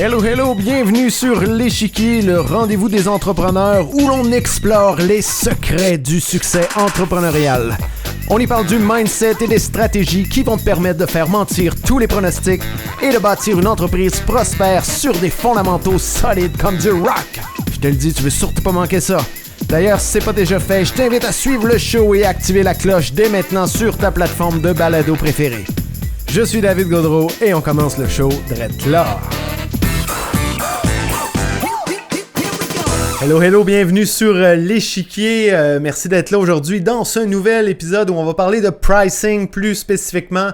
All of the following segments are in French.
Hello, hello, bienvenue sur l'Échiquier, le rendez-vous des entrepreneurs où l'on explore les secrets du succès entrepreneurial. On y parle du mindset et des stratégies qui vont te permettre de faire mentir tous les pronostics et de bâtir une entreprise prospère sur des fondamentaux solides comme du rock. Je te le dis, tu veux surtout pas manquer ça. D'ailleurs, si c'est pas déjà fait, je t'invite à suivre le show et à activer la cloche dès maintenant sur ta plateforme de balado préférée. Je suis David Gaudreau et on commence le show direct là. Hello, hello, bienvenue sur l'Échiquier. Merci d'être là aujourd'hui dans ce nouvel épisode où on va parler de pricing, plus spécifiquement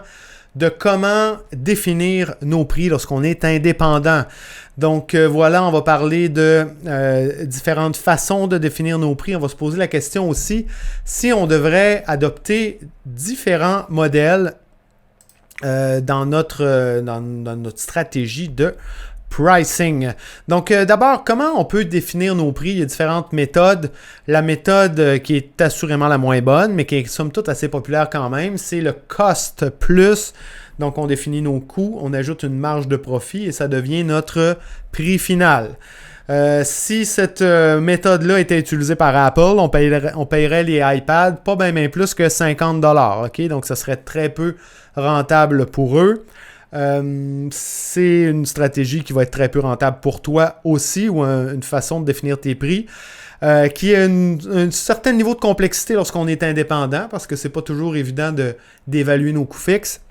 de comment définir nos prix lorsqu'on est indépendant. Donc voilà, on va parler de différentes façons de définir nos prix. On va se poser la question aussi si on devrait adopter différents modèles dans notre stratégie de pricing. Donc d'abord, comment on peut définir nos prix? Il y a différentes méthodes. La méthode qui est assurément la moins bonne, mais qui est somme toute assez populaire quand même, c'est le cost plus. Donc on définit nos coûts, on ajoute une marge de profit et ça devient notre prix final. Si cette méthode-là était utilisée par Apple, on payerait les iPads pas bien plus que 50$. Okay? Donc ça serait très peu rentable pour eux. C'est une stratégie qui va être très peu rentable pour toi aussi, ou une façon de définir tes prix qui a un certain niveau de complexité lorsqu'on est indépendant, parce que c'est pas toujours évident d'évaluer nos coûts fixes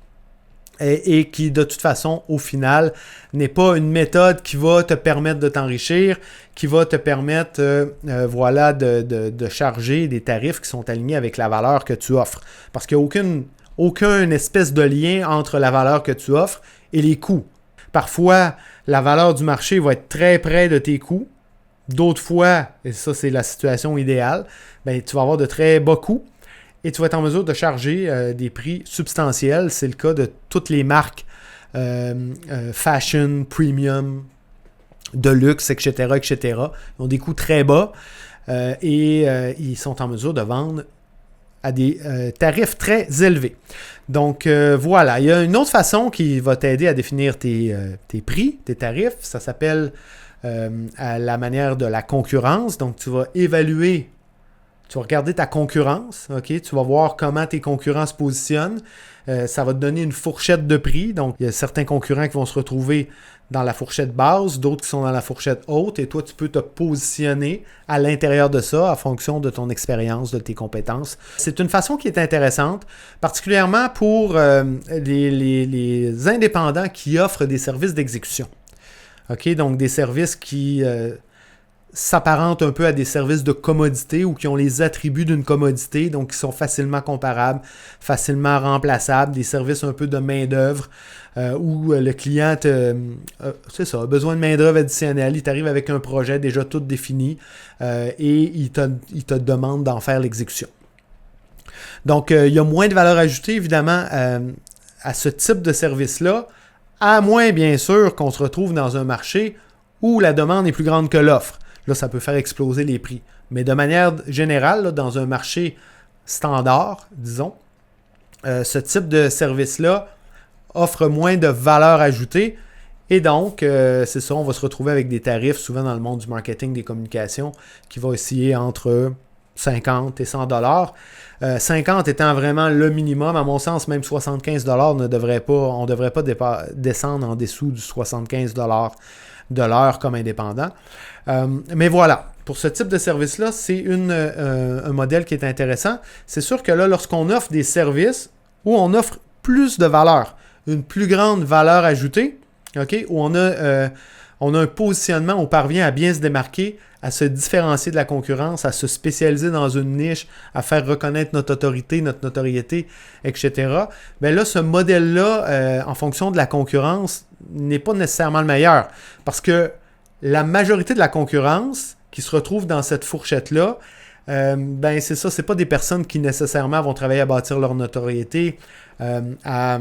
et qui de toute façon au final n'est pas une méthode qui va te permettre de t'enrichir, qui va te permettre de charger des tarifs qui sont alignés avec la valeur que tu offres, parce qu'il n'y a aucun espèce de lien entre la valeur que tu offres et les coûts. Parfois, la valeur du marché va être très près de tes coûts. D'autres fois, et ça c'est la situation idéale, tu vas avoir de très bas coûts et tu vas être en mesure de charger des prix substantiels. C'est le cas de toutes les marques fashion, premium, de luxe, etc., etc. Ils ont des coûts très bas et ils sont en mesure de vendre à des tarifs très élevés. Donc voilà, il y a une autre façon qui va t'aider à définir tes prix, tes tarifs. Ça s'appelle à la manière de la concurrence. Donc tu vas évaluer, tu vas regarder ta concurrence, ok? Tu vas voir comment tes concurrents se positionnent. Ça va te donner une fourchette de prix. Donc il y a certains concurrents qui vont se retrouver dans la fourchette basse, d'autres qui sont dans la fourchette haute, et toi, tu peux te positionner à l'intérieur de ça en fonction de ton expérience, de tes compétences. C'est une façon qui est intéressante, particulièrement pour les indépendants qui offrent des services d'exécution. OK? Donc, des services qui s'apparentent un peu à des services de commodité ou qui ont les attributs d'une commodité, donc qui sont facilement comparables, facilement remplaçables, des services un peu de main-d'œuvre où le client a besoin de main-d'œuvre additionnelle, il t'arrive avec un projet déjà tout défini et il te demande d'en faire l'exécution. Donc, il y a moins de valeur ajoutée, évidemment, à ce type de service-là, à moins, bien sûr, qu'on se retrouve dans un marché où la demande est plus grande que l'offre. Là, ça peut faire exploser les prix. Mais de manière générale, là, dans un marché standard, disons, ce type de service-là offre moins de valeur ajoutée. Et donc, c'est ça, on va se retrouver avec des tarifs, souvent dans le monde du marketing, des communications, qui vont osciller entre 50 et 100$. 50 étant vraiment le minimum, à mon sens, même 75$, on ne devrait pas descendre en dessous du 75$ de l'heure comme indépendant. Mais voilà, pour ce type de service-là, c'est un modèle qui est intéressant. C'est sûr que là, lorsqu'on offre des services où on offre plus de valeur, une plus grande valeur ajoutée, okay, où on a un positionnement, on parvient à bien se démarquer, à se différencier de la concurrence, à se spécialiser dans une niche, à faire reconnaître notre autorité, notre notoriété, etc. Bien là, ce modèle-là, en fonction de la concurrence, n'est pas nécessairement le meilleur. Parce que la majorité de la concurrence qui se retrouve dans cette fourchette-là, c'est ça, c'est pas des personnes qui nécessairement vont travailler à bâtir leur notoriété, à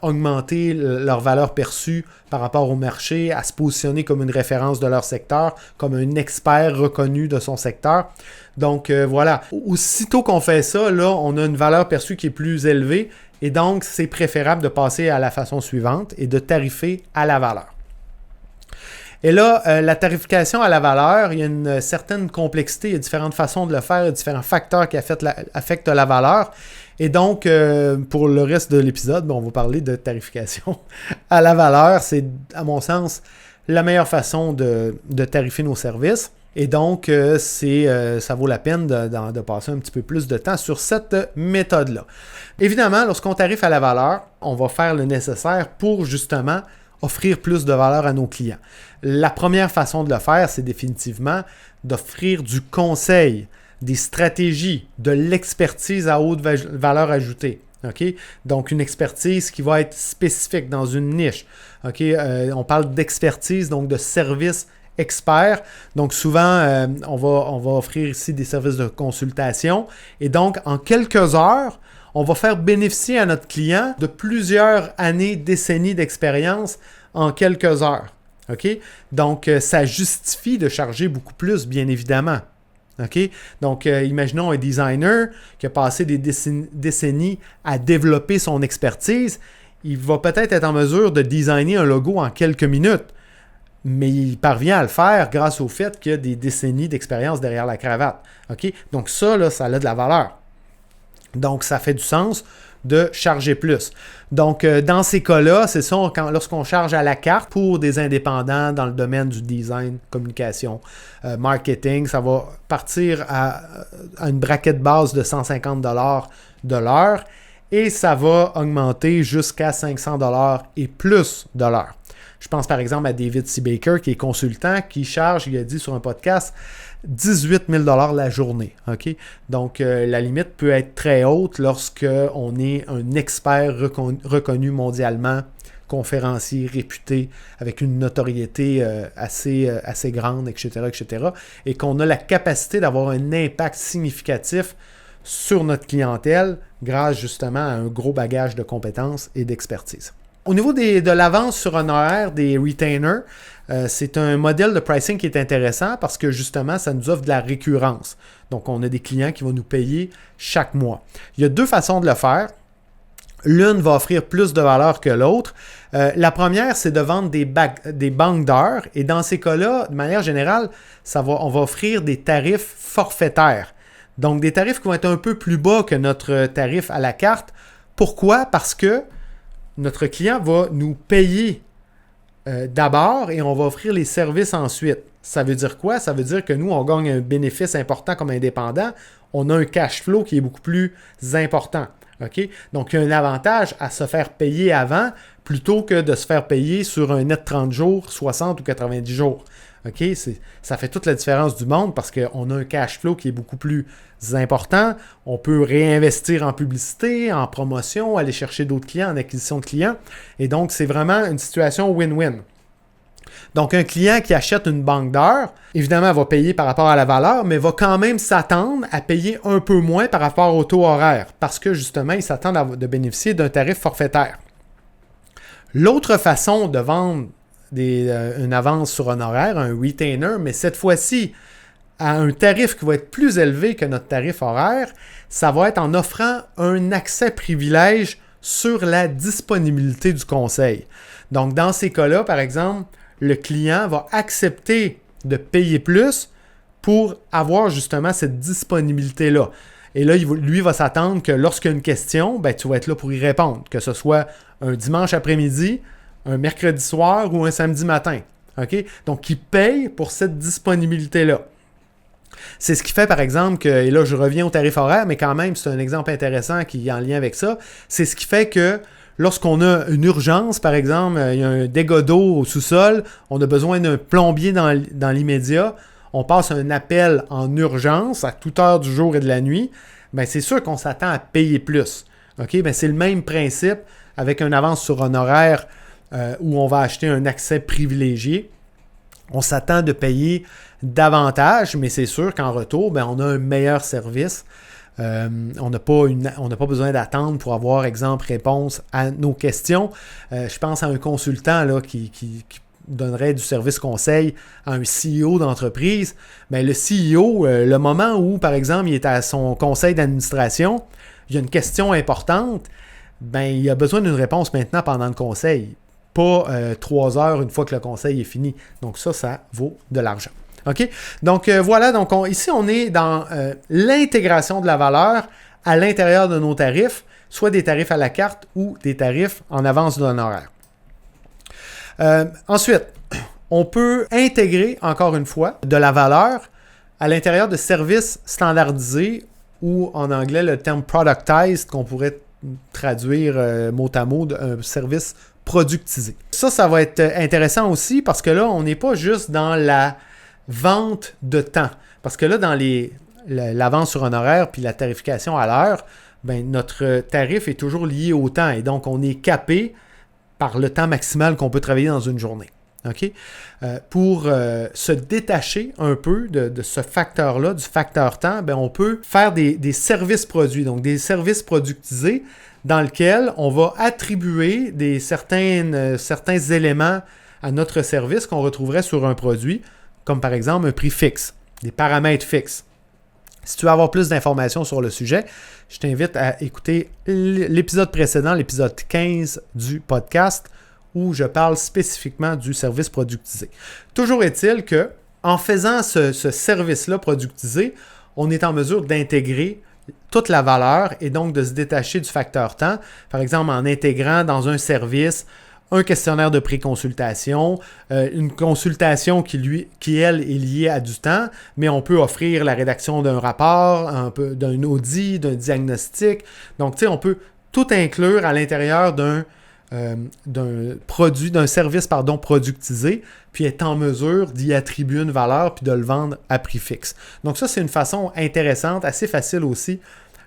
augmenter leur valeur perçue par rapport au marché, à se positionner comme une référence de leur secteur, comme un expert reconnu de son secteur. Donc voilà, aussitôt qu'on fait ça, là, on a une valeur perçue qui est plus élevée et donc c'est préférable de passer à la façon suivante et de tarifer à la valeur. Et là, la tarification à la valeur, il y a une certaine complexité, il y a différentes façons de le faire, il y a différents facteurs qui affectent la valeur. Et donc, pour le reste de l'épisode, on va parler de tarification à la valeur. C'est, à mon sens, la meilleure façon de tarifer nos services. Et donc, ça vaut la peine de passer un petit peu plus de temps sur cette méthode-là. Évidemment, lorsqu'on tarife à la valeur, on va faire le nécessaire pour justement offrir plus de valeur à nos clients. La première façon de le faire, c'est définitivement d'offrir du conseil, des stratégies, de l'expertise à haute valeur ajoutée. Okay? Donc, une expertise qui va être spécifique dans une niche. Okay? On parle d'expertise, donc de services experts. Donc, souvent, on va offrir ici des services de consultation. Et donc, en quelques heures, on va faire bénéficier à notre client de plusieurs années, décennies d'expérience en quelques heures. Okay? Donc, ça justifie de charger beaucoup plus, bien évidemment. Okay? Donc, imaginons un designer qui a passé des décennies à développer son expertise. Il va peut-être être en mesure de designer un logo en quelques minutes, mais il parvient à le faire grâce au fait qu'il y a des décennies d'expérience derrière la cravate. Okay? Donc, ça a de la valeur. Donc, ça fait du sens de charger plus. Donc, dans ces cas-là, c'est ça, lorsqu'on charge à la carte pour des indépendants dans le domaine du design, communication, marketing, ça va partir à une braquette base de 150 $ de l'heure et ça va augmenter jusqu'à 500 $ et plus de l'heure. Je pense par exemple à David C. Baker, qui est consultant, qui charge, il a dit sur un podcast, 18 000 $ la journée. Okay? Donc, la limite peut être très haute lorsqu'on est un expert reconnu mondialement, conférencier réputé, avec une notoriété assez grande, etc., et qu'on a la capacité d'avoir un impact significatif sur notre clientèle grâce justement à un gros bagage de compétences et d'expertise. Au niveau de l'avance sur honoraire des retainers, c'est un modèle de pricing qui est intéressant parce que justement, ça nous offre de la récurrence. Donc, on a des clients qui vont nous payer chaque mois. Il y a deux façons de le faire. L'une va offrir plus de valeur que l'autre. La première, c'est de vendre des banques d'heures. Et dans ces cas-là, de manière générale, on va offrir des tarifs forfaitaires. Donc, des tarifs qui vont être un peu plus bas que notre tarif à la carte. Pourquoi? Parce que notre client va nous payer d'abord et on va offrir les services ensuite. Ça veut dire quoi? Ça veut dire que nous, on gagne un bénéfice important comme indépendant. On a un cash flow qui est beaucoup plus important. Okay? Donc, il y a un avantage à se faire payer avant plutôt que de se faire payer sur un net 30 jours, 60 ou 90 jours. Okay? Ça fait toute la différence du monde parce qu'on a un cash flow qui est beaucoup plus important. On peut réinvestir en publicité, en promotion, aller chercher d'autres clients, en acquisition de clients. Et donc, c'est vraiment une situation win-win. Donc, un client qui achète une banque d'heures, évidemment, va payer par rapport à la valeur, mais va quand même s'attendre à payer un peu moins par rapport au taux horaire parce que, justement, il s'attend de bénéficier d'un tarif forfaitaire. L'autre façon de vendre une avance sur honoraire, un retainer, mais cette fois-ci, à un tarif qui va être plus élevé que notre tarif horaire, ça va être en offrant un accès privilège sur la disponibilité du conseil. Donc, dans ces cas-là, par exemple, le client va accepter de payer plus pour avoir justement cette disponibilité-là. Et là, lui va s'attendre que lorsqu'il y a une question, tu vas être là pour y répondre, que ce soit un dimanche après-midi, un mercredi soir ou un samedi matin. Okay? Donc, il paye pour cette disponibilité-là. C'est ce qui fait, par exemple, que, et là, je reviens au tarif horaire, mais quand même, c'est un exemple intéressant qui est en lien avec ça. C'est ce qui fait que lorsqu'on a une urgence, par exemple, il y a un dégât d'eau au sous-sol, on a besoin d'un plombier dans l'immédiat, on passe un appel en urgence à toute heure du jour et de la nuit, c'est sûr qu'on s'attend à payer plus. Okay? C'est le même principe avec une avance sur honoraire où on va acheter un accès privilégié. On s'attend de payer davantage, mais c'est sûr qu'en retour, on a un meilleur service. On n'a pas besoin d'attendre pour avoir, exemple, réponse à nos questions. Je pense à un consultant là, qui donnerait du service conseil à un CEO d'entreprise. Le CEO, le moment où, par exemple, il est à son conseil d'administration, il y a une question importante, il a besoin d'une réponse maintenant pendant le conseil. pas 3 heures une fois que le conseil est fini. Donc ça vaut de l'argent. OK? Donc voilà, donc ici on est dans l'intégration de la valeur à l'intérieur de nos tarifs, soit des tarifs à la carte ou des tarifs en avance d'honoraires. Ensuite, on peut intégrer, encore une fois, de la valeur à l'intérieur de services standardisés ou en anglais le terme productized qu'on pourrait traduire mot à mot un service productisé. Ça va être intéressant aussi parce que là, on n'est pas juste dans la vente de temps. Parce que là, dans l'avance sur honoraire puis la tarification à l'heure, ben, notre tarif est toujours lié au temps et donc on est capé par le temps maximal qu'on peut travailler dans une journée. Okay? Pour se détacher un peu de ce facteur-là, du facteur temps, ben, on peut faire des services produits, donc des services productisés dans lesquels on va attribuer certains éléments à notre service qu'on retrouverait sur un produit, comme par exemple un prix fixe, des paramètres fixes. Si tu veux avoir plus d'informations sur le sujet, je t'invite à écouter l'épisode précédent, l'épisode 15 du podcast, où je parle spécifiquement du service productisé. Toujours est-il que, en faisant ce service-là productisé, on est en mesure d'intégrer toute la valeur et donc de se détacher du facteur temps. Par exemple, en intégrant dans un service un questionnaire de pré-consultation, une consultation qui, elle, est liée à du temps, mais on peut offrir la rédaction d'un rapport, d'un audit, d'un diagnostic. Donc, tu sais, on peut tout inclure à l'intérieur d'un service productisé, puis être en mesure d'y attribuer une valeur puis de le vendre à prix fixe. Donc ça, c'est une façon intéressante, assez facile aussi,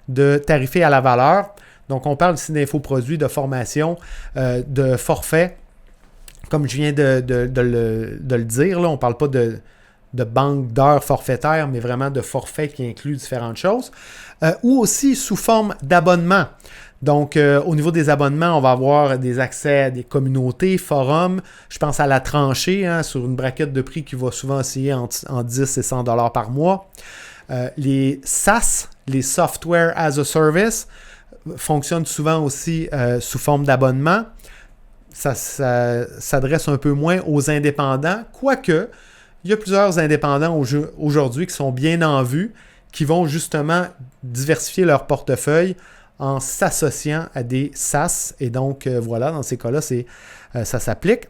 de tarifer à la valeur. Donc on parle ici d'infoproduits, de formation, de forfait. Comme je viens de le dire, là, on ne parle pas de banque d'heures forfaitaires, mais vraiment de forfait qui inclut différentes choses. Ou aussi sous forme d'abonnement. Donc, au niveau des abonnements, on va avoir des accès à des communautés, forums. Je pense à la tranchée, sur une braquette de prix qui va souvent osciller entre 10 et 100 $ par mois. Les SaaS, les Software as a Service, fonctionnent souvent aussi sous forme d'abonnement. Ça s'adresse un peu moins aux indépendants, quoique il y a plusieurs indépendants aujourd'hui qui sont bien en vue, qui vont justement diversifier leur portefeuille en s'associant à des SaaS. Et donc, voilà, dans ces cas-là, ça s'applique.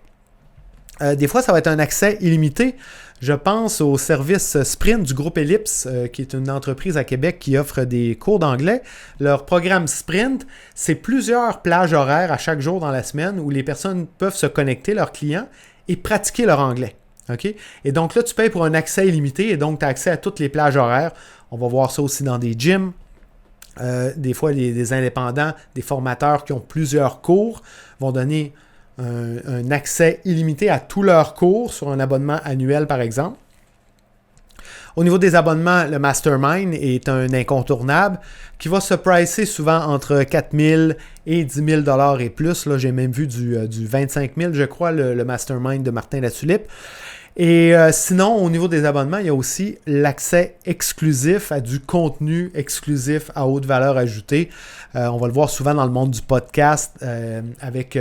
Des fois, ça va être un accès illimité. Je pense au service Sprint du groupe Ellipse, qui est une entreprise à Québec qui offre des cours d'anglais. Leur programme Sprint, c'est plusieurs plages horaires à chaque jour dans la semaine où les personnes peuvent se connecter, leurs clients, et pratiquer leur anglais. Okay? Et donc là, tu payes pour un accès illimité et donc tu as accès à toutes les plages horaires. On va voir ça aussi dans des gyms. Des fois, des indépendants, des formateurs qui ont plusieurs cours vont donner un accès illimité à tous leurs cours sur un abonnement annuel, par exemple. Au niveau des abonnements, le Mastermind est un incontournable qui va se pricer souvent entre 4 000 et 10 000 $ et plus. Là, j'ai même vu du 25 000, je crois, le Mastermind de Martin Latulippe. Et sinon, au niveau des abonnements, il y a aussi l'accès exclusif à du contenu exclusif à haute valeur ajoutée. On va le voir souvent dans le monde du podcast avec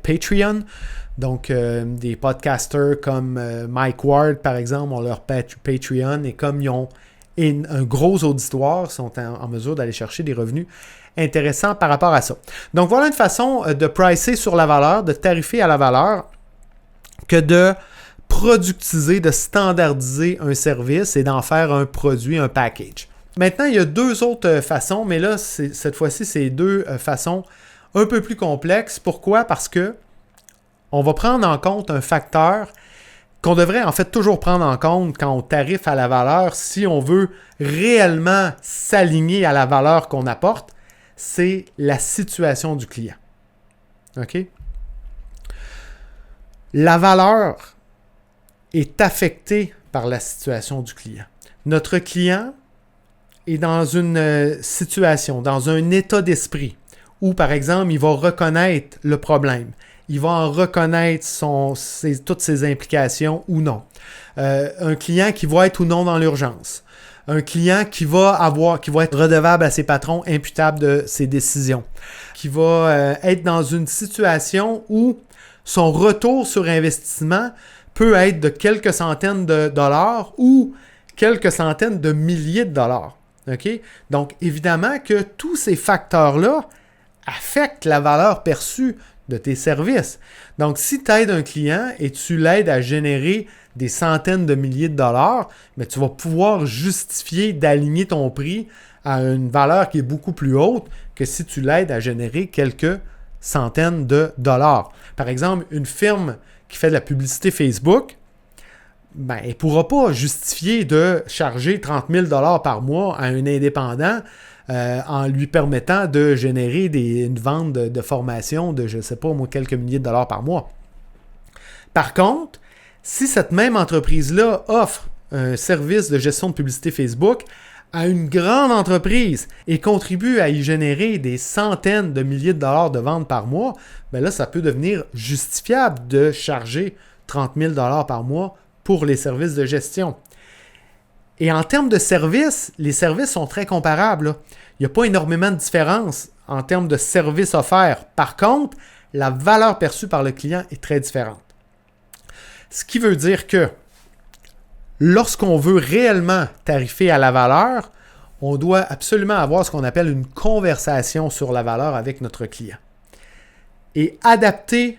Patreon. Donc, des podcasters comme Mike Ward, par exemple, ont leur Patreon et comme ils ont un gros auditoire, sont en mesure d'aller chercher des revenus intéressants par rapport à ça. Donc, voilà une façon de pricer sur la valeur, de tarifer à la valeur, que de productiser, de standardiser un service et d'en faire un produit, un package. Maintenant, il y a deux autres façons, mais là, cette fois-ci, c'est deux façons un peu plus complexes. Pourquoi? Parce que on va prendre en compte un facteur qu'on devrait en fait toujours prendre en compte quand on tarife à la valeur si on veut réellement s'aligner à la valeur qu'on apporte, c'est la situation du client. OK? La valeur est affecté par la situation du client. Notre client est dans une situation, dans un état d'esprit où, par exemple, il va reconnaître le problème. Il va en reconnaître toutes ses implications ou non. Un client qui va être ou non dans l'urgence. un client qui va être redevable à ses patrons, imputable de ses décisions, qui va être dans une situation où son retour sur investissement peut être de quelques centaines de dollars ou quelques centaines de milliers de dollars. Okay? Donc, évidemment que tous ces facteurs-là affectent la valeur perçue de tes services. Donc, si tu aides un client et tu l'aides à générer des centaines de milliers de dollars, mais tu vas pouvoir justifier d'aligner ton prix à une valeur qui est beaucoup plus haute que si tu l'aides à générer quelques centaines de dollars. Par exemple, une firme qui fait de la publicité Facebook, ben, elle ne pourra pas justifier de charger 30 000 $ par mois à un indépendant en lui permettant de générer une vente de formation de, je ne sais pas, moi, quelques milliers de dollars par mois. Par contre, si cette même entreprise-là offre un service de gestion de publicité Facebook à une grande entreprise et contribue à y générer des centaines de milliers de dollars de ventes par mois, ben là, ça peut devenir justifiable de charger 30 000 $ par mois pour les services de gestion. Et en termes de services, les services sont très comparables, là. Il n'y a pas énormément de différence en termes de services offerts. Par contre, la valeur perçue par le client est très différente. Ce qui veut dire que lorsqu'on veut réellement tarifer à la valeur, on doit absolument avoir ce qu'on appelle une conversation sur la valeur avec notre client et adapter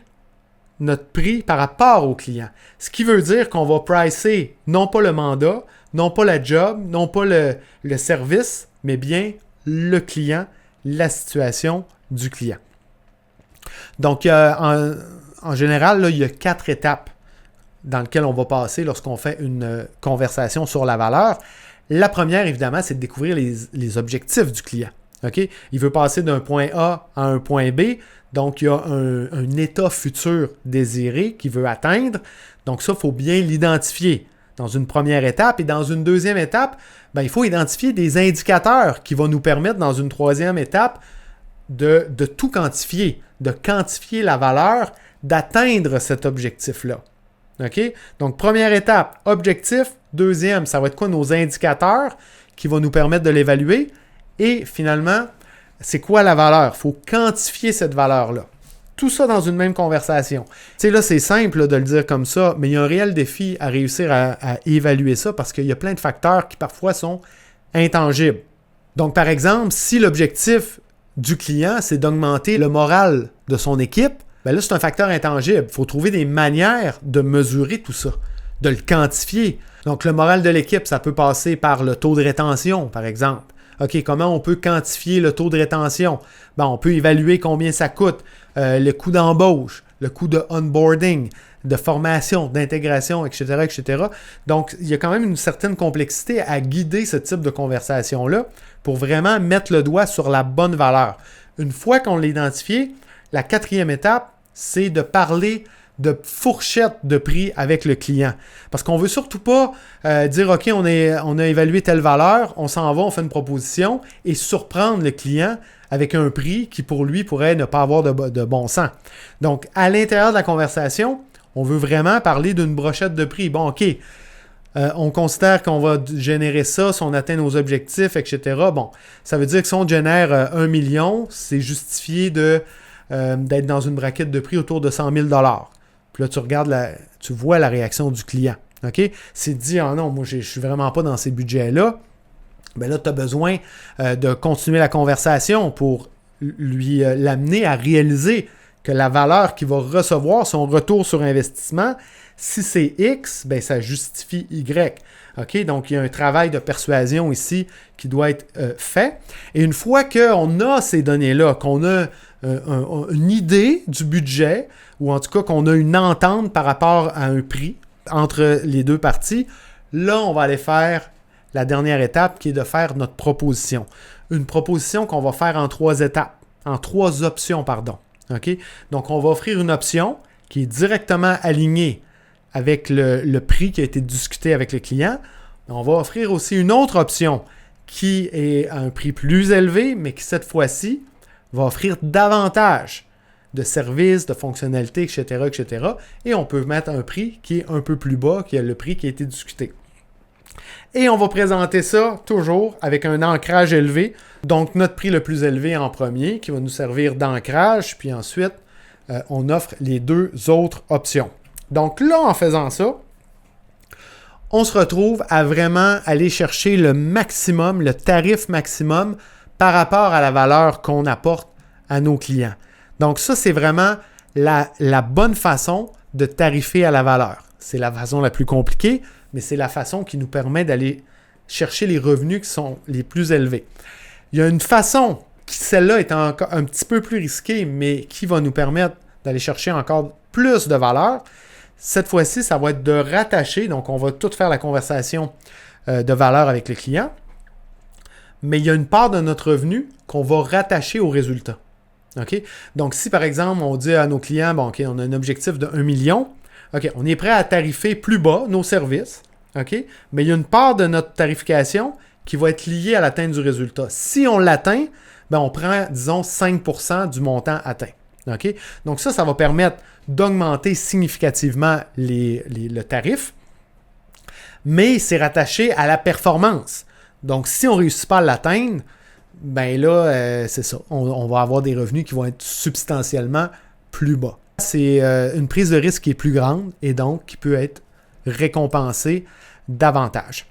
notre prix par rapport au client. Ce qui veut dire qu'on va pricer non pas le mandat, non pas la job, non pas le service, mais bien le client, la situation du client. Donc, en général, là, il y a 4 étapes dans lesquelles on va passer lorsqu'on fait une conversation sur la valeur. La première, évidemment, c'est de découvrir les objectifs du client. Okay? Il veut passer d'un point A à un point B. Donc, il y a un état futur désiré qu'il veut atteindre. Donc, ça, il faut bien l'identifier dans une première étape. Et dans une deuxième étape, ben, il faut identifier des indicateurs qui vont nous permettre, dans une troisième étape, de tout quantifier, de quantifier la valeur, d'atteindre cet objectif-là. Okay? Donc, première étape, objectif. Deuxième, ça va être quoi nos indicateurs qui vont nous permettre de l'évaluer. Et finalement, c'est quoi la valeur? Il faut quantifier cette valeur-là. Tout ça dans une même conversation. Tu sais, là, c'est simple là, de le dire comme ça, mais il y a un réel défi à réussir à évaluer ça parce qu'il y a plein de facteurs qui parfois sont intangibles. Donc, par exemple, si l'objectif du client, c'est d'augmenter le moral de son équipe, bien là, c'est un facteur intangible. Il faut trouver des manières de mesurer tout ça, de le quantifier. Donc, le moral de l'équipe, ça peut passer par le taux de rétention, par exemple. OK, comment on peut quantifier le taux de rétention? Bon, on peut évaluer combien ça coûte, le coût d'embauche, le coût de onboarding, de formation, d'intégration, etc., etc. Donc, il y a quand même une certaine complexité à guider ce type de conversation-là pour vraiment mettre le doigt sur la bonne valeur. Une fois qu'on l'a identifié, la quatrième étape, c'est de parler de fourchette de prix avec le client. Parce qu'on ne veut surtout pas dire « OK, on a évalué telle valeur, on s'en va, on fait une proposition » et surprendre le client avec un prix qui pour lui pourrait ne pas avoir de bon sens. Donc, à l'intérieur de la conversation, on veut vraiment parler d'une brochette de prix. Bon, OK, on considère qu'on va générer ça si on atteint nos objectifs, etc. Bon, ça veut dire que si on génère 1 million, c'est justifié d'être dans une braquette de prix autour de 100 000 $. Puis là, tu vois la réaction du client. OK? S'il dit « Ah non, moi, je ne suis vraiment pas dans ces budgets-là », bien là, tu as besoin de continuer la conversation pour lui l'amener à réaliser que la valeur qu'il va recevoir, son retour sur investissement, si c'est X, bien, ça justifie Y. OK? Donc, il y a un travail de persuasion ici qui doit être fait. Et une fois qu'on a ces données-là, qu'on a une idée du budget, ou en tout cas qu'on a une entente par rapport à un prix entre les deux parties, là, on va aller faire la dernière étape qui est de faire notre proposition. Une proposition qu'on va faire en 3 étapes, en 3 options, pardon. Okay? Donc, on va offrir une option qui est directement alignée avec le prix qui a été discuté avec le client. On va offrir aussi une autre option qui est à un prix plus élevé, mais qui cette fois-ci va offrir davantage de services, de fonctionnalités, etc., etc. Et on peut mettre un prix qui est un peu plus bas que le prix qui a été discuté. Et on va présenter ça toujours avec un ancrage élevé. Donc, notre prix le plus élevé en premier qui va nous servir d'ancrage. Puis ensuite, on offre les deux autres options. Donc là, en faisant ça, on se retrouve à vraiment aller chercher le maximum, le tarif maximum par rapport à la valeur qu'on apporte à nos clients. Donc ça, c'est vraiment la bonne façon de tarifer à la valeur. C'est la façon la plus compliquée, mais c'est la façon qui nous permet d'aller chercher les revenus qui sont les plus élevés. Il y a une façon, qui celle-là est encore un petit peu plus risquée, mais qui va nous permettre d'aller chercher encore plus de valeur. Cette fois-ci, ça va être de rattacher, donc on va tout faire la conversation de valeur avec le client, mais il y a une part de notre revenu qu'on va rattacher au résultat. Okay? Donc, si par exemple, on dit à nos clients, bon, OK, on a un objectif de 1 million, OK, on est prêt à tarifer plus bas nos services, OK, mais il y a une part de notre tarification qui va être liée à l'atteinte du résultat. Si on l'atteint, ben, on prend, disons, 5% du montant atteint. Okay? Donc ça va permettre d'augmenter significativement le tarif, mais c'est rattaché à la performance. Donc si on ne réussit pas à l'atteindre, ben là, c'est ça. On va avoir des revenus qui vont être substantiellement plus bas. C'est une prise de risque qui est plus grande et donc qui peut être récompensée davantage.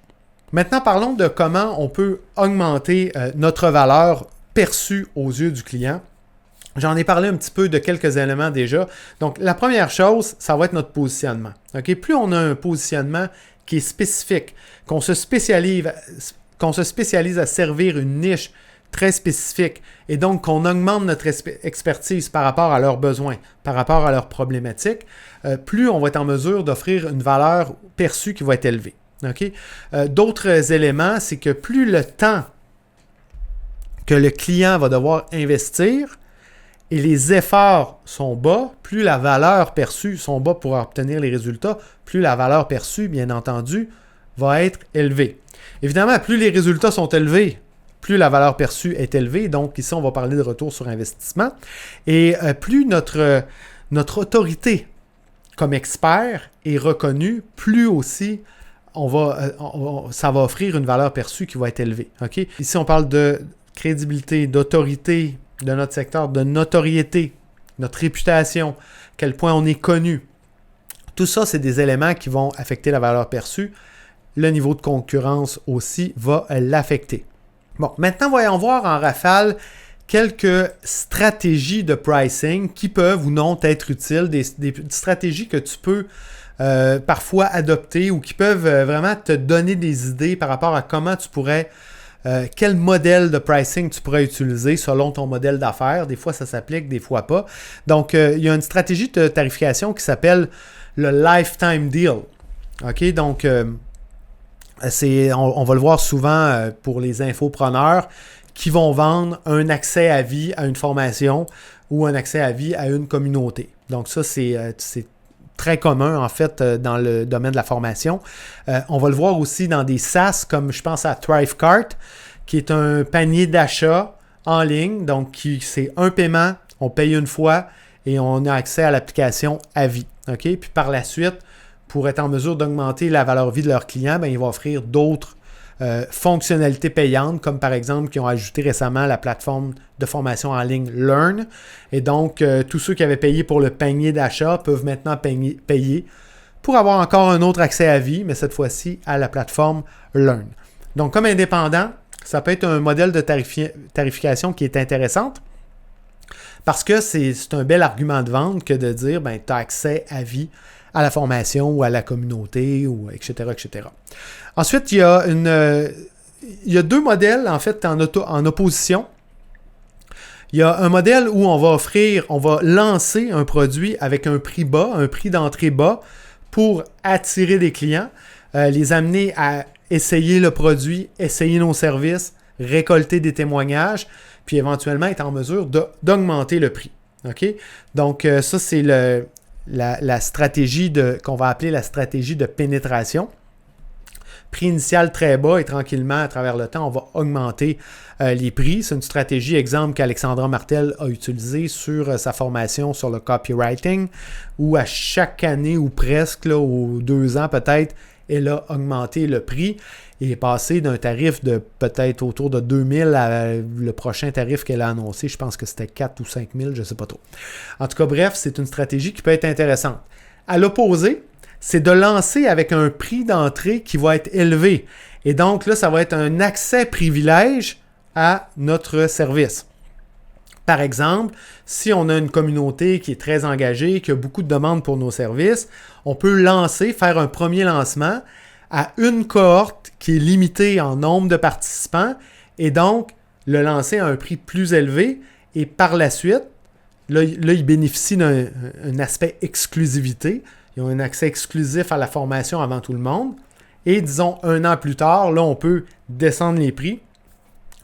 Maintenant, parlons de comment on peut augmenter notre valeur perçue aux yeux du client. J'en ai parlé un petit peu de quelques éléments déjà. Donc, la première chose, ça va être notre positionnement. Okay? Plus on a un positionnement qui est spécifique, qu'on se spécialise à servir une niche très spécifique et donc qu'on augmente notre expertise par rapport à leurs besoins, par rapport à leurs problématiques, plus on va être en mesure d'offrir une valeur perçue qui va être élevée. Okay? D'autres éléments, c'est que plus le temps que le client va devoir investir, et les efforts sont bas, plus la valeur perçue sont bas pour obtenir les résultats, plus la valeur perçue, bien entendu, va être élevée. Évidemment, plus les résultats sont élevés, plus la valeur perçue est élevée. Donc ici, on va parler de retour sur investissement. Et plus notre autorité comme expert est reconnue, plus aussi ça va offrir une valeur perçue qui va être élevée. Okay? Ici, on parle de crédibilité, d'autorité, de notre secteur, de notoriété, notre réputation, quel point on est connu. Tout ça, c'est des éléments qui vont affecter la valeur perçue. Le niveau de concurrence aussi va l'affecter. Bon, maintenant, voyons voir en rafale quelques stratégies de pricing qui peuvent ou non être utiles, des stratégies que tu peux parfois adopter ou qui peuvent vraiment te donner des idées par rapport à comment tu pourrais quel modèle de pricing tu pourrais utiliser selon ton modèle d'affaires. Des fois, ça s'applique, des fois pas. Donc, il y a une stratégie de tarification qui s'appelle le Lifetime Deal. OK? Donc, on va le voir souvent pour les infopreneurs qui vont vendre un accès à vie à une formation ou un accès à vie à une communauté. Donc, ça, c'est très commun, en fait, dans le domaine de la formation. On va le voir aussi dans des SaaS, comme je pense à Thrivecart, qui est un panier d'achat en ligne. Donc, c'est un paiement, on paye une fois et on a accès à l'application à vie. Okay? Puis par la suite, pour être en mesure d'augmenter la valeur vie de leurs clients, ben, ils vont offrir d'autres fonctionnalités payantes, comme par exemple qui ont ajouté récemment la plateforme de formation en ligne Learn. Et donc, tous ceux qui avaient payé pour le panier d'achat peuvent maintenant payer pour avoir encore un autre accès à vie, mais cette fois-ci à la plateforme Learn. Donc, comme indépendant, ça peut être un modèle de tarification qui est intéressante parce que c'est un bel argument de vente que de dire ben, tu as accès à vie à la formation ou à la communauté, ou etc., etc. Ensuite, il y a deux modèles, en fait, en opposition. Il y a un modèle où on va lancer un produit avec un prix bas, un prix d'entrée bas, pour attirer des clients, les amener à essayer le produit, essayer nos services, récolter des témoignages, puis éventuellement être en mesure d'augmenter le prix. Okay? Donc, ça, c'est la stratégie qu'on va appeler la stratégie de pénétration. Prix initial très bas et tranquillement, à travers le temps, on va augmenter les prix. C'est une stratégie, exemple, qu'Alexandra Martel a utilisée sur sa formation sur le copywriting, où à chaque année ou presque, là, ou 2 ans peut-être, elle a augmenté le prix et est passée d'un tarif de peut-être autour de 2000 à le prochain tarif qu'elle a annoncé. Je pense que c'était 4 ou 5000, je ne sais pas trop. En tout cas, bref, c'est une stratégie qui peut être intéressante. À l'opposé, c'est de lancer avec un prix d'entrée qui va être élevé. Et donc là, ça va être un accès privilège à notre service. Par exemple, si on a une communauté qui est très engagée, qui a beaucoup de demandes pour nos services, on peut faire un premier lancement à une cohorte qui est limitée en nombre de participants et donc le lancer à un prix plus élevé et par la suite, là ils bénéficient d'un aspect exclusivité. Ils ont un accès exclusif à la formation avant tout le monde. Et disons, 1 an plus tard, là, on peut descendre les prix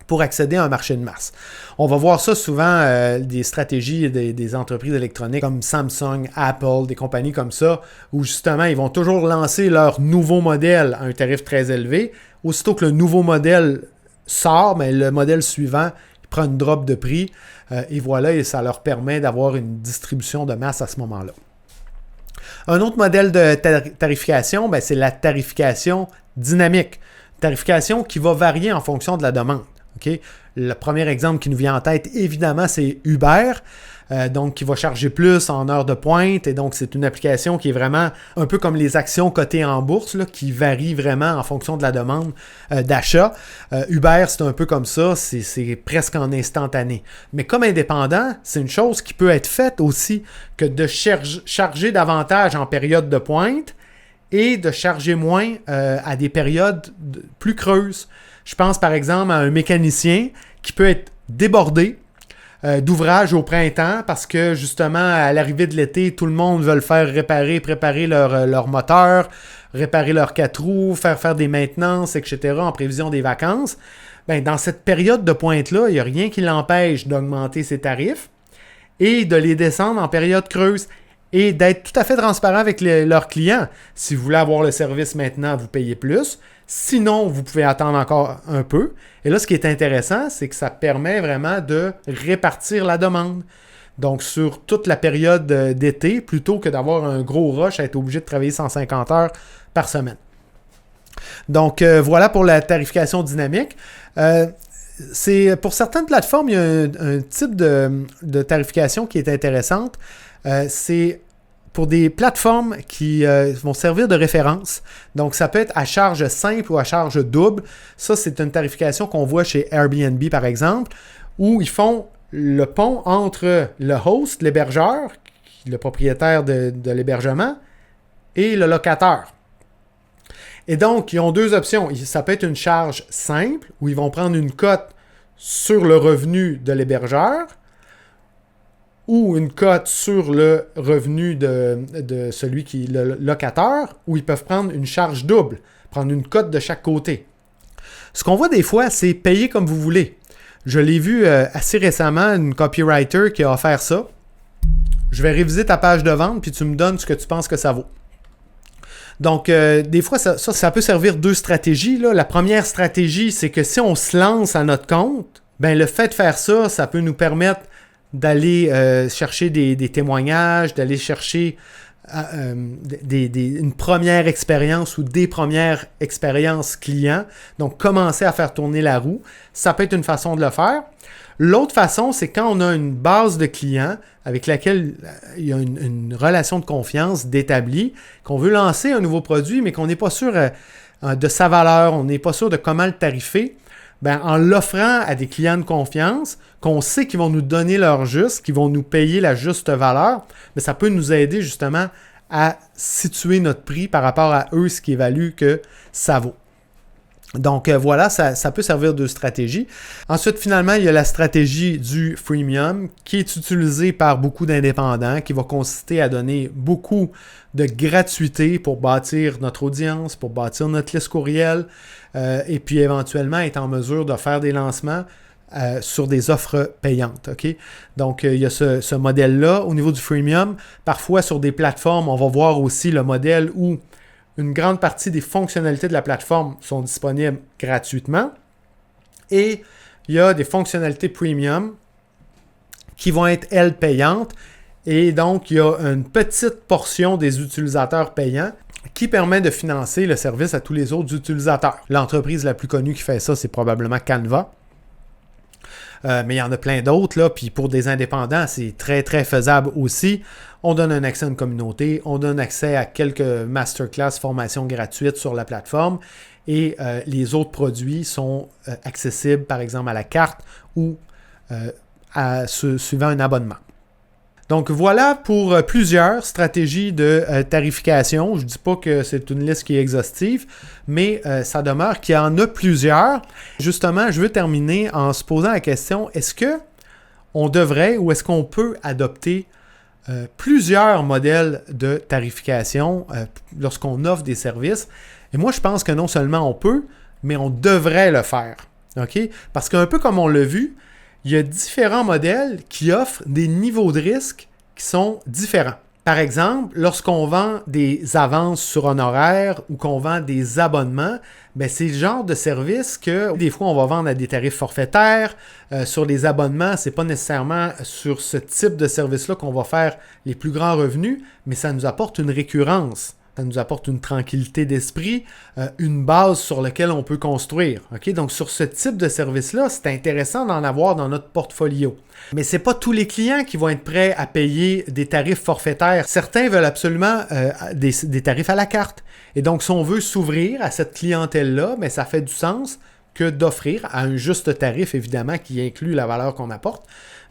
pour accéder à un marché de masse. On va voir ça souvent, des stratégies des entreprises électroniques comme Samsung, Apple, des compagnies comme ça, où justement, ils vont toujours lancer leur nouveau modèle à un tarif très élevé. Aussitôt que le nouveau modèle sort, mais le modèle suivant, il prend une drop de prix. Et voilà, et ça leur permet d'avoir une distribution de masse à ce moment-là. Un autre modèle de tarification, c'est la tarification dynamique. Tarification qui va varier en fonction de la demande. Okay? Le premier exemple qui nous vient en tête, évidemment, c'est Uber, donc qui va charger plus en heures de pointe. Et donc, c'est une application qui est vraiment un peu comme les actions cotées en bourse, là, qui varient vraiment en fonction de la demande d'achat. Uber, c'est un peu comme ça, c'est presque en instantané. Mais comme indépendant, c'est une chose qui peut être faite aussi que de charger davantage en période de pointe et de charger moins à des périodes plus creuses. Je pense par exemple à un mécanicien qui peut être débordé d'ouvrages au printemps parce que justement à l'arrivée de l'été, tout le monde veut le faire préparer leur moteur, réparer leurs 4 roues, faire des maintenances, etc. en prévision des vacances. Dans cette période de pointe-là, il n'y a rien qui l'empêche d'augmenter ses tarifs et de les descendre en période creuse. Et d'être tout à fait transparent avec leurs clients. Si vous voulez avoir le service maintenant, vous payez plus. Sinon, vous pouvez attendre encore un peu. Et là, ce qui est intéressant, c'est que ça permet vraiment de répartir la demande. Donc, sur toute la période d'été, plutôt que d'avoir un gros rush à être obligé de travailler 150 heures par semaine. Donc, voilà pour la tarification dynamique. Pour certaines plateformes, il y a un type de tarification qui est intéressante. C'est pour des plateformes qui vont servir de référence. Donc, ça peut être à charge simple ou à charge double. Ça, c'est une tarification qu'on voit chez Airbnb, par exemple, où ils font le pont entre le host, l'hébergeur, le propriétaire de l'hébergement, et le locataire. Et donc, ils ont 2 options. Ça peut être une charge simple, où ils vont prendre une cote sur le revenu de l'hébergeur, ou une cote sur le revenu de celui qui est le locataire, où ils peuvent prendre une charge double, prendre une cote de chaque côté. Ce qu'on voit des fois, c'est payer comme vous voulez. Je l'ai vu assez récemment, une copywriter qui a offert ça. Je vais réviser ta page de vente, puis tu me donnes ce que tu penses que ça vaut. Donc, des fois, ça peut servir 2 stratégies. Là. La première stratégie, c'est que si on se lance à notre compte, le fait de faire ça, ça peut nous permettre d'aller chercher des témoignages, d'aller chercher une première expérience ou des premières expériences clients. Donc, commencer à faire tourner la roue. Ça peut être une façon de le faire. L'autre façon, c'est quand on a une base de clients avec laquelle il y a une relation de confiance d'établie, qu'on veut lancer un nouveau produit, mais qu'on n'est pas sûr de sa valeur, on n'est pas sûr de comment le tarifer. En l'offrant à des clients de confiance, qu'on sait qu'ils vont nous donner leur juste, qu'ils vont nous payer la juste valeur, mais ça peut nous aider justement à situer notre prix par rapport à eux, ce qui évalue que ça vaut. Donc voilà, ça peut servir de stratégie. Ensuite, finalement, il y a la stratégie du freemium qui est utilisée par beaucoup d'indépendants, qui va consister à donner beaucoup de gratuité pour bâtir notre audience, pour bâtir notre liste courriel, et puis éventuellement être en mesure de faire des lancements sur des offres payantes. Okay? Donc, il y a ce modèle-là. Au niveau du freemium, parfois sur des plateformes, on va voir aussi le modèle où une grande partie des fonctionnalités de la plateforme sont disponibles gratuitement. Et il y a des fonctionnalités premium qui vont être, elles, payantes. Et donc, il y a une petite portion des utilisateurs payants qui permet de financer le service à tous les autres utilisateurs. L'entreprise la plus connue qui fait ça, c'est probablement Canva. Mais il y en a plein d'autres, là. Puis pour des indépendants, c'est très, très faisable aussi. On donne un accès à une communauté, on donne accès à quelques masterclass, formations gratuites sur la plateforme. Et les autres produits sont accessibles, par exemple, à la carte ou suivant un abonnement. Donc voilà pour plusieurs stratégies de tarification. Je ne dis pas que c'est une liste qui est exhaustive, mais ça demeure qu'il y en a plusieurs. Justement, je veux terminer en se posant la question, est-ce qu'on devrait ou est-ce qu'on peut adopter plusieurs modèles de tarification lorsqu'on offre des services? Et moi, je pense que non seulement on peut, mais on devrait le faire. Okay? Parce qu'un peu comme on l'a vu, il y a différents modèles qui offrent des niveaux de risque qui sont différents. Par exemple, lorsqu'on vend des avances sur honoraires ou qu'on vend des abonnements, ben c'est le genre de service que des fois on va vendre à des tarifs forfaitaires. Sur les abonnements, c'est pas nécessairement sur ce type de service-là qu'on va faire les plus grands revenus, mais ça nous apporte une récurrence. Ça nous apporte une tranquillité d'esprit, une base sur laquelle on peut construire. Okay? Donc, sur ce type de service-là, c'est intéressant d'en avoir dans notre portfolio. Mais ce n'est pas tous les clients qui vont être prêts à payer des tarifs forfaitaires. Certains veulent absolument des tarifs à la carte. Et donc, si on veut s'ouvrir à cette clientèle-là, bien, ça fait du sens que d'offrir à un juste tarif, évidemment, qui inclut la valeur qu'on apporte,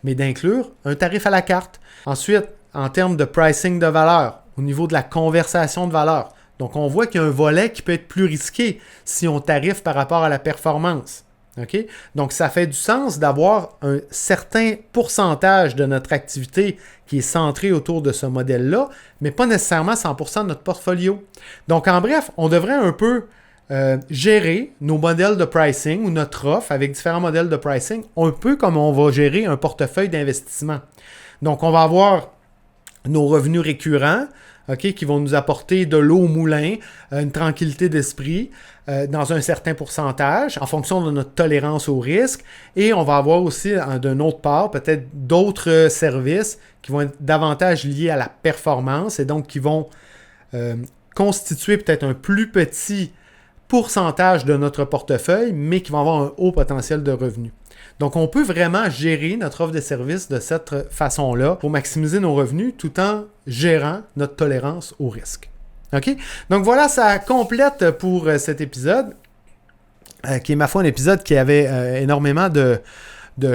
mais d'inclure un tarif à la carte. Ensuite, en termes de pricing de valeur, au niveau de la conversation de valeur. Donc, on voit qu'il y a un volet qui peut être plus risqué si on tarife par rapport à la performance. Okay? Donc, ça fait du sens d'avoir un certain pourcentage de notre activité qui est centré autour de ce modèle-là, mais pas nécessairement 100% de notre portfolio. Donc, en bref, on devrait un peu gérer nos modèles de pricing ou notre offre avec différents modèles de pricing, un peu comme on va gérer un portefeuille d'investissement. Donc, on va avoir nos revenus récurrents, okay, qui vont nous apporter de l'eau au moulin, une tranquillité d'esprit dans un certain pourcentage en fonction de notre tolérance au risque. Et on va avoir aussi, d'une autre part, peut-être d'autres services qui vont être davantage liés à la performance et donc qui vont constituer peut-être un plus petit pourcentage de notre portefeuille, mais qui vont avoir un haut potentiel de revenus. Donc, on peut vraiment gérer notre offre de service de cette façon-là pour maximiser nos revenus tout en gérant notre tolérance au risque. OK? Donc, voilà, ça complète pour cet épisode, qui est, ma foi, un épisode qui avait énormément de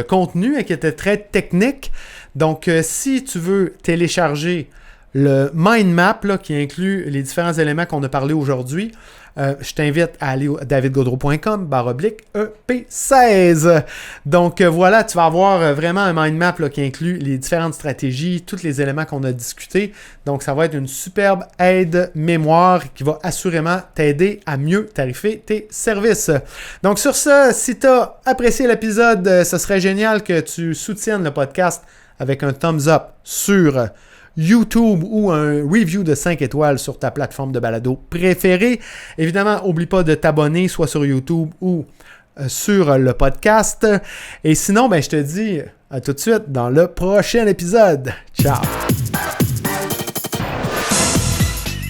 contenu et qui était très technique. Donc, si tu veux télécharger le mind map là, qui inclut les différents éléments qu'on a parlé aujourd'hui, je t'invite à aller au davidgaudreau.com/EP16. Donc voilà, tu vas avoir vraiment un mind map là, qui inclut les différentes stratégies, tous les éléments qu'on a discutés. Donc ça va être une superbe aide mémoire qui va assurément t'aider à mieux tarifer tes services. Donc sur ce, si tu as apprécié l'épisode, ce serait génial que tu soutiennes le podcast avec un thumbs up sur YouTube ou un review de 5 étoiles sur ta plateforme de balado préférée. Évidemment, n'oublie pas de t'abonner soit sur YouTube ou sur le podcast. Et sinon, ben, je te dis à tout de suite dans le prochain épisode. Ciao!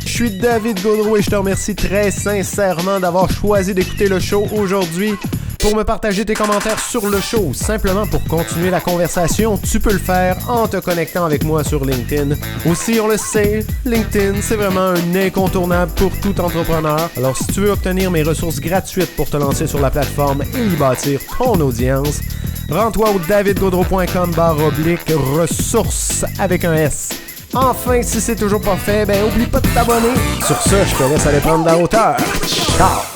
Je suis David Gaudreau et je te remercie très sincèrement d'avoir choisi d'écouter le show aujourd'hui. Pour me partager tes commentaires sur le show ou simplement pour continuer la conversation, tu peux le faire en te connectant avec moi sur LinkedIn. Aussi, on le sait, LinkedIn, c'est vraiment un incontournable pour tout entrepreneur. Alors, si tu veux obtenir mes ressources gratuites pour te lancer sur la plateforme et y bâtir ton audience, rends-toi au davidgaudreau.com/ressources avec un S. Enfin, si c'est toujours pas fait, ben oublie pas de t'abonner. Sur ce, je te laisse aller prendre la hauteur. Ciao!